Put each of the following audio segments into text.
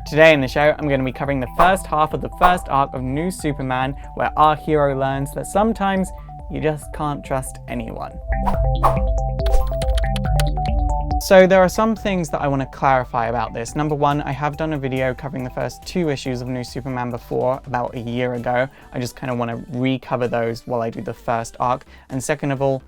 Today in the show, I'm going to be covering the first half of the first arc of New Superman, where our hero learns that sometimes you just can't trust anyone. So there are some things that I want to clarify about this. Number one, I have done a video covering the first 2 issues of New Superman before, about a year ago. I just kind of want to recover those while I do the first arc. And second of all,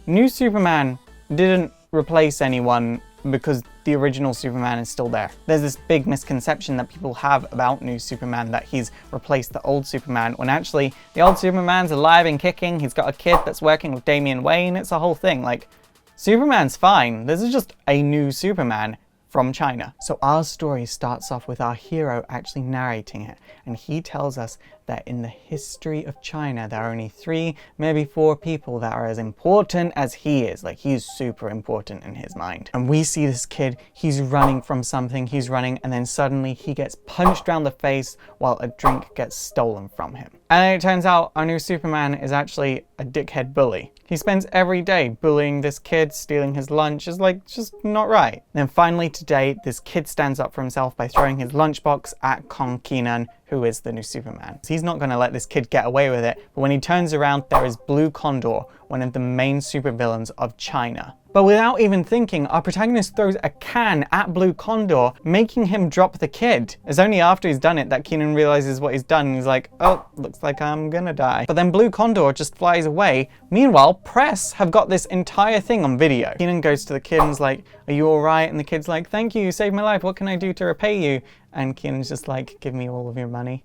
New Superman didn't replace anyone because the original Superman is still there. There's this big misconception that people have about New Superman that he's replaced the old Superman, when actually the old Superman's alive and kicking. He's got a kid that's working with Damian Wayne. It's a whole thing. Like, Superman's fine. This is just a new Superman from China. So our story starts off with our hero actually narrating it, and he tells us that in the history of China there are only 3, maybe 4 people that are as important as he is. Like, he's super important in his mind. And we see this kid, he's running from something, he's running, and then suddenly he gets punched around the face while a drink gets stolen from him. And it turns out our new Superman is actually a dickhead bully. He spends every day bullying this kid, stealing his lunch. It's like, just not right. And then finally today, this kid stands up for himself by throwing his lunchbox at Kong Kenan, who is the new Superman. He's not going to let this kid get away with it, but when he turns around, there is Blue Condor, one of the main supervillains of China. But without even thinking, our protagonist throws a can at Blue Condor, making him drop the kid. It's only after he's done it that Kenan realizes what he's done, and he's like, oh, looks like I'm gonna die. But then Blue Condor just flies away. Meanwhile, press have got this entire thing on video. Kenan goes to the kid and is like, are you alright? And the kid's like, thank you, you saved my life, what can I do to repay you? And Kenan's just like, give me all of your money.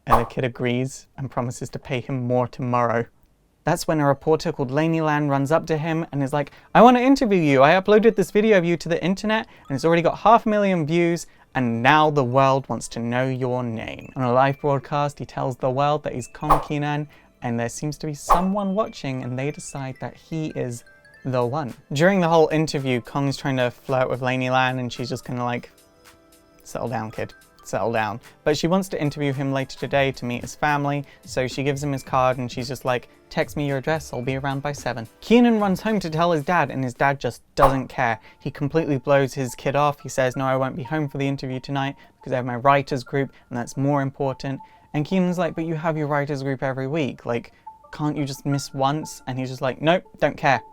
And the kid agrees and promises to pay him more tomorrow. That's when a reporter called Laney Lan runs up to him and is like, I want to interview you. I uploaded this video of you to the internet and it's already got 500,000 views, and now the world wants to know your name. On a live broadcast, he tells the world that he's Kong Kenan, and there seems to be someone watching, and they decide that he is the one. During the whole interview, Kong's trying to flirt with Laney Lan, and she's just kind of like, settle down, kid. Settle down. But she wants to interview him later today to meet his family, so she gives him his card and she's just like, text me your address, I'll be around by 7. Kenan runs home to tell his dad, and his dad just doesn't care. He completely blows his kid off. He says, no, I won't be home for the interview tonight because I have my writers group and that's more important. And Kenan's like, but you have your writers group every week. Like, can't you just miss once? And he's just like, nope, don't care.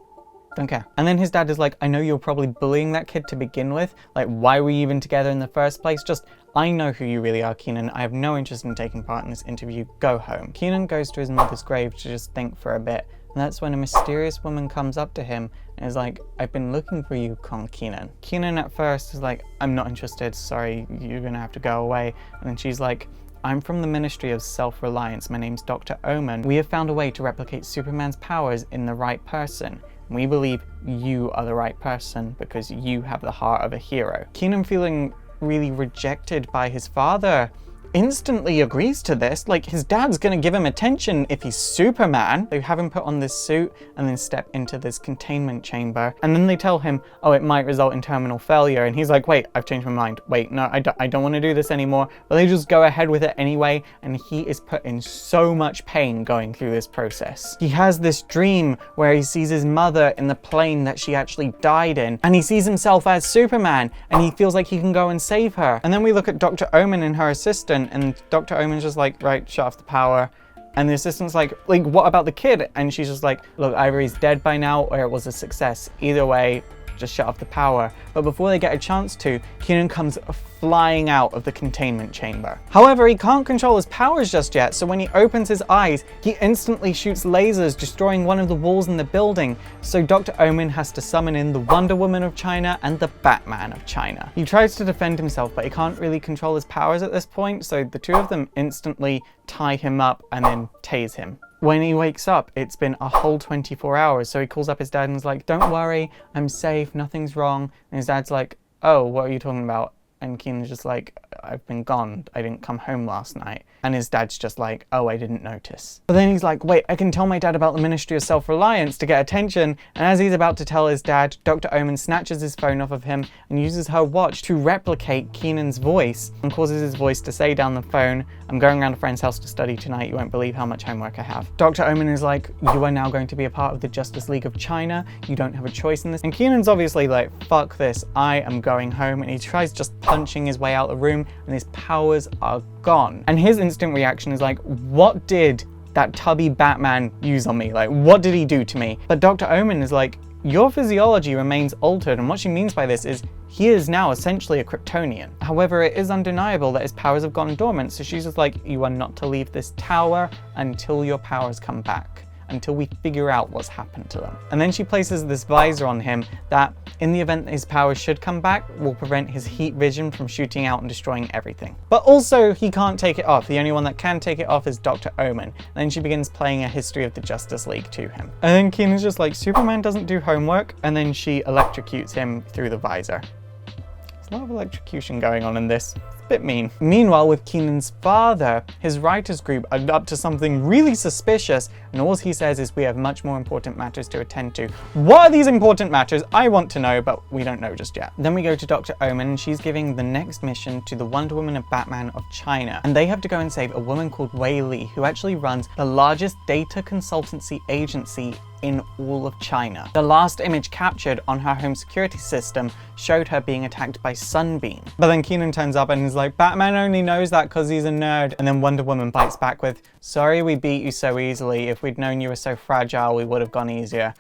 Don't care. And then his dad is like, I know you're probably bullying that kid to begin with. Like, why were you even together in the first place? Just, I know who you really are, Kenan. I have no interest in taking part in this interview. Go home. Kenan goes to his mother's grave to just think for a bit. And that's when a mysterious woman comes up to him and is like, I've been looking for you, Kong Kenan. Kenan at first is like, I'm not interested. Sorry, you're gonna have to go away. And then she's like, I'm from the Ministry of Self-Reliance. My name's Dr. Omen. We have found a way to replicate Superman's powers in the right person. We believe you are the right person because you have the heart of a hero. Kenan, feeling really rejected by his father, instantly agrees to this. Like, his dad's gonna give him attention if he's Superman. They have him put on this suit and then step into this containment chamber. And then they tell him, oh, it might result in terminal failure. And he's like, wait, I've changed my mind. Wait, no, I don't want to do this anymore. But they just go ahead with it anyway. And he is put in so much pain going through this process. He has this dream where he sees his mother in the plane that she actually died in. And he sees himself as Superman. And he feels like he can go and save her. And then we look at Dr. Omen and her assistant. And Dr. Omen's just like, right, shut off the power. And the assistant's like, what about the kid? And she's just like, look, either he's dead by now or it was a success. Either way, just shut off the power. But before they get a chance to, Kenan comes flying out of the containment chamber. However, he can't control his powers just yet, so when he opens his eyes, he instantly shoots lasers, destroying one of the walls in the building. So Dr. Omen has to summon in the Wonder Woman of China and the Batman of China. He tries to defend himself, but he can't really control his powers at this point, so the two of them instantly tie him up and then tase him. When he wakes up, it's been a whole 24 hours, so he calls up his dad and is like, don't worry, I'm safe, nothing's wrong. And his dad's like, oh, what are you talking about? And Kenan's just like, I've been gone. I didn't come home last night. And his dad's just like, oh, I didn't notice. But then he's like, wait, I can tell my dad about the Ministry of Self-Reliance to get attention. And as he's about to tell his dad, Dr. Omen snatches his phone off of him and uses her watch to replicate Kenan's voice and causes his voice to say down the phone, I'm going around a friend's house to study tonight. You won't believe how much homework I have. Dr. Omen is like, you are now going to be a part of the Justice League of China. You don't have a choice in this. And Kenan's obviously like, fuck this. I am going home. And he tries just punching his way out of the room, and his powers are gone. And his instant reaction is like, what did that tubby Batman use on me? Like, what did he do to me? But Dr. Omen is like, your physiology remains altered, and what she means by this is he is now essentially a Kryptonian. However, it is undeniable that his powers have gone dormant, so she's just like, you are not to leave this tower until your powers come back, until we figure out what's happened to them. And then she places this visor on him that, in the event that his powers should come back, will prevent his heat vision from shooting out and destroying everything. But also, he can't take it off. The only one that can take it off is Dr. Omen. And then she begins playing a history of the Justice League to him. And then Keenan's just like, Superman doesn't do homework, and then she electrocutes him through the visor. There's a lot of electrocution going on in this. Bit mean. Meanwhile, with Keenan's father, his writers group are up to something really suspicious, and all he says is we have much more important matters to attend to. What are these important matters? I want to know, but we don't know just yet. Then we go to Dr. Omen, and she's giving the next mission to the Wonder Woman and Batman of China, and they have to go and save a woman called Wei Li, who actually runs the largest data consultancy agency in all of China. The last image captured on her home security system showed her being attacked by Sunbeam. But then Keenan turns up and is like, Batman only knows that because he's a nerd. And then Wonder Woman bites back with, sorry we beat you so easily. If we'd known you were so fragile, we would have gone easier.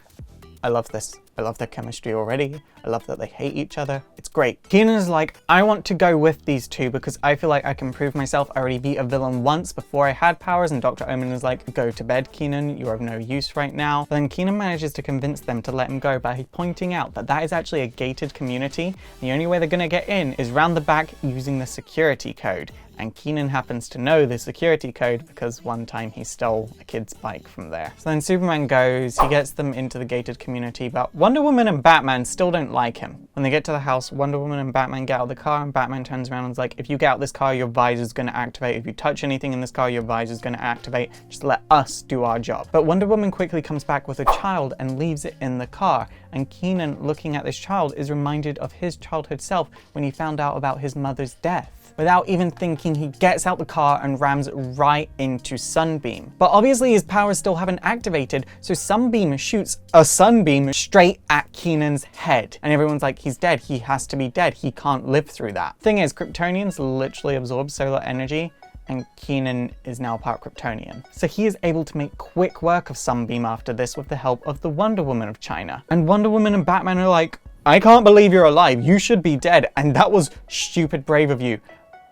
I love this. I love their chemistry already. I love that they hate each other. It's great. Keenan is like, I want to go with these two because I feel like I can prove myself. I already beat a villain once before I had powers, and Dr. Omen is like, go to bed, Keenan. You're of no use right now. But then Keenan manages to convince them to let him go by pointing out that that is actually a gated community. The only way they're gonna get in is round the back using the security code. And Keenan happens to know the security code because one time he stole a kid's bike from there. So then Superman goes, he gets them into the gated community, but Wonder Woman and Batman still don't like him. When they get to the house, Wonder Woman and Batman get out of the car, and Batman turns around and is like, if you get out this car, your visor's gonna activate. If you touch anything in this car, your visor's gonna activate. Just let us do our job. But Wonder Woman quickly comes back with a child and leaves it in the car. And Keenan, looking at this child, is reminded of his childhood self when he found out about his mother's death. Without even thinking, he gets out the car and rams right into Sunbeam. But obviously his powers still haven't activated, so Sunbeam shoots a sunbeam straight at Keenan's head. And everyone's like, he's dead, he has to be dead, he can't live through that. Thing is, Kryptonians literally absorb solar energy, and Keenan is now part Kryptonian. So he is able to make quick work of Sunbeam after this with the help of the Wonder Woman of China. And Wonder Woman and Batman are like, I can't believe you're alive, you should be dead, and that was stupid brave of you.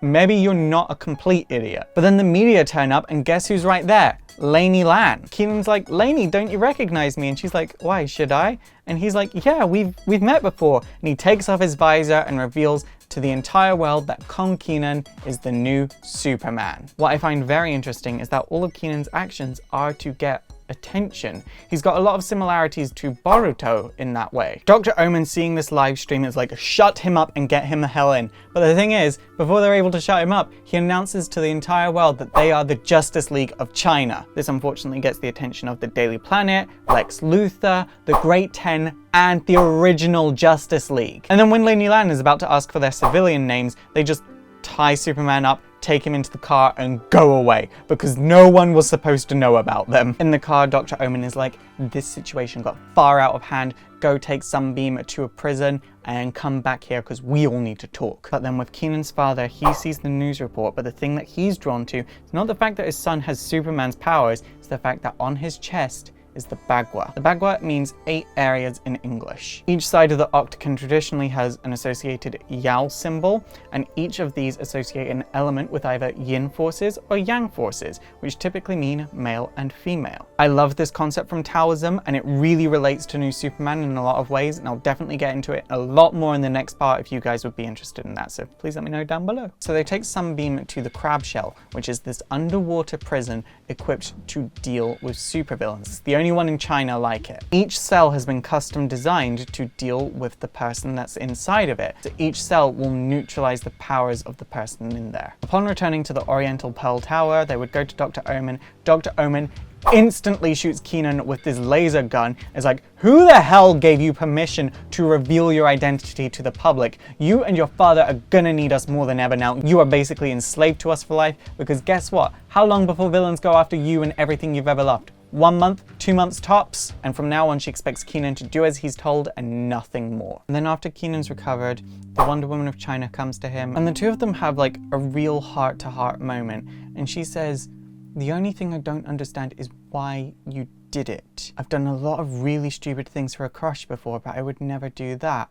Maybe you're not a complete idiot. But then the media turn up, and guess who's right there? Lainey Lan. Keenan's like, Lainey, don't you recognize me? And she's like, why, should I? And he's like, yeah, we've met before. And he takes off his visor and reveals to the entire world that Kong Keenan is the new Superman. What I find very interesting is that all of Keenan's actions are to get attention. He's got a lot of similarities to Boruto in that way. Dr. Omen, seeing this live stream, is like, shut him up and get him the hell in. But the thing is, before they're able to shut him up, he announces to the entire world that they are the Justice League of China. This unfortunately gets the attention of the Daily Planet, Lex Luthor, the Great 10, and the original Justice League. And then when Lainey Lan is about to ask for their civilian names, they just tie Superman up, take him into the car, and go away because no one was supposed to know about them. In the car, Dr. Omen is like, this situation got far out of hand. Go take Sunbeam to a prison and come back here because we all need to talk. But then with Keenan's father, he sees the news report, but the thing that he's drawn to is not the fact that his son has Superman's powers, it's the fact that on his chest is the bagua. The bagua means 8 areas in English. Each side of the octagon traditionally has an associated Yao symbol, and each of these associate an element with either yin forces or yang forces, which typically mean male and female. I love this concept from Taoism, and it really relates to New Superman in a lot of ways, and I'll definitely get into it a lot more in the next part if you guys would be interested in that, so please let me know down below. So they take Sunbeam to the Crab Shell, which is this underwater prison equipped to deal with supervillains. It's the only one in China like it. Each cell has been custom designed to deal with the person that's inside of it. So each cell will neutralize the powers of the person in there. Upon returning to the Oriental Pearl Tower, they would go to Dr. Omen. Dr. Omen instantly shoots Keenan with this laser gun. It's like, who the hell gave you permission to reveal your identity to the public? You and your father are gonna need us more than ever now. You are basically enslaved to us for life, because guess what? How long before villains go after you and everything you've ever loved? 1 month, 2 months tops, and from now on she expects Keenan to do as he's told and nothing more. And then after Keenan's recovered, the Wonder Woman of China comes to him, and the two of them have like a real heart-to-heart moment, and she says, "The only thing I don't understand is why you did it. I've done a lot of really stupid things for a crush before, but I would never do that."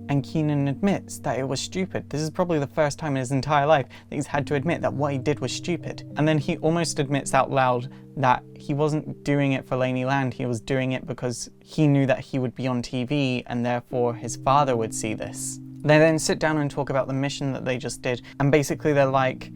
And Keenan admits that it was stupid. This is probably the first time in his entire life that he's had to admit that what he did was stupid. And then he almost admits out loud that he wasn't doing it for Laney Land, he was doing it because he knew that he would be on TV and therefore his father would see this. They then sit down and talk about the mission that they just did, and basically they're like,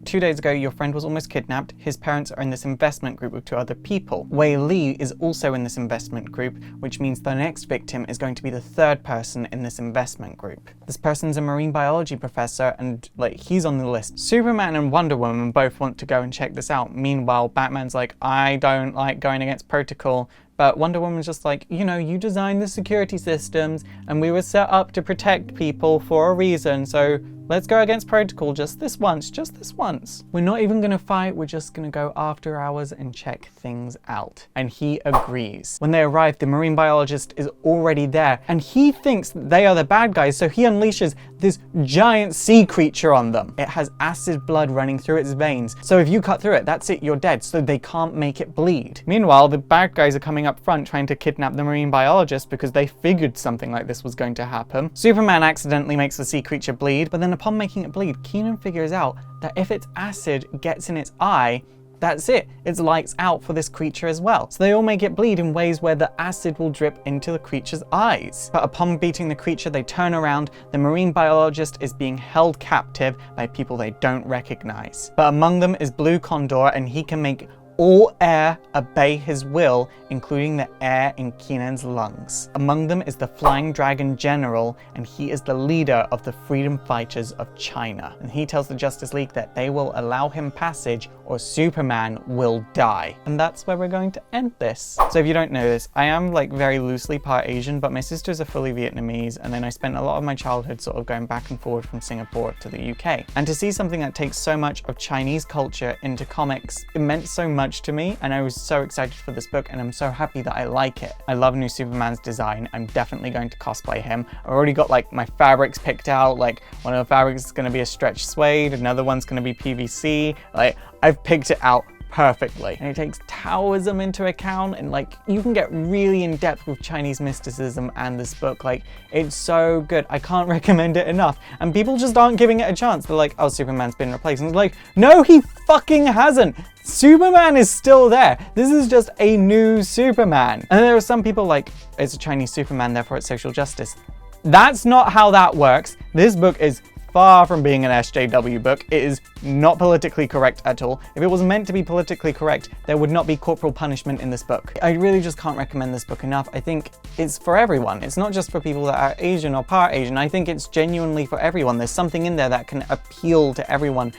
2 days ago, your friend was almost kidnapped. His parents are in this investment group with 2 other people. Wei Li is also in this investment group, which means the next victim is going to be the 3rd person in this investment group. This person's a marine biology professor, and like, he's on the list. Superman and Wonder Woman both want to go and check this out. Meanwhile, Batman's like, I don't like going against protocol. But Wonder Woman's just like, you know, you designed the security systems and we were set up to protect people for a reason, so let's go against protocol just this once, just this once. We're not even gonna fight, we're just gonna go after hours and check things out. And he agrees. When they arrive, the marine biologist is already there and he thinks they are the bad guys, so he unleashes this giant sea creature on them. It has acid blood running through its veins, so if you cut through it, that's it, you're dead, so they can't make it bleed. Meanwhile, the bad guys are coming up front trying to kidnap the marine biologist because they figured something like this was going to happen. Superman accidentally makes the sea creature bleed, but then upon making it bleed, Keenan figures out that if its acid gets in its eye, that's it, it's lights out for this creature as well. So they all make it bleed in ways where the acid will drip into the creature's eyes. But upon beating the creature, they turn around, the marine biologist is being held captive by people they don't recognize. But among them is Blue Condor, and he can make all air obey his will, including the air in Keenan's lungs. Among them is the Flying Dragon General, and he is the leader of the freedom fighters of China. And he tells the Justice League that they will allow him passage or Superman will die. And that's where we're going to end this. So if you don't know this, I am like very loosely part Asian, but my sisters are fully Vietnamese, and then I spent a lot of my childhood sort of going back and forward from Singapore to the UK. And to see something that takes so much of Chinese culture into comics, it meant so much to me, and I was so excited for this book, and I'm so happy that I like it. I love new Superman's design. I'm definitely going to cosplay him. I've already got like my fabrics picked out. Like, one of the fabrics is going to be a stretch suede, another one's going to be PVC. Like, I've picked it out perfectly. And it takes Taoism into account, and like, you can get really in depth with Chinese mysticism and this book. Like, it's so good. I can't recommend it enough. And people just aren't giving it a chance. They're like, oh, Superman's been replaced. And it's like, no, he fucking hasn't. Superman is still there. This is just a new Superman. And there are some people like, it's a Chinese Superman, therefore it's social justice. That's not how that works. This book is far from being an SJW book. It is not politically correct at all. If it was meant to be politically correct, there would not be corporal punishment in this book. I really just can't recommend this book enough. I think it's for everyone. It's not just for people that are Asian or part Asian. I think it's genuinely for everyone. There's something in there that can appeal to everyone.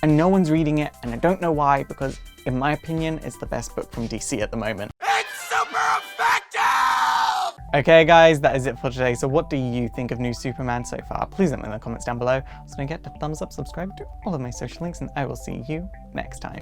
And no one's reading it, and I don't know why, because in my opinion, it's the best book from DC at the moment. It's super effective! Okay guys, that is it for today. So what do you think of new Superman so far? Please let me know in the comments down below. Also don't forget to thumbs up, subscribe to all of my social links, and I will see you next time.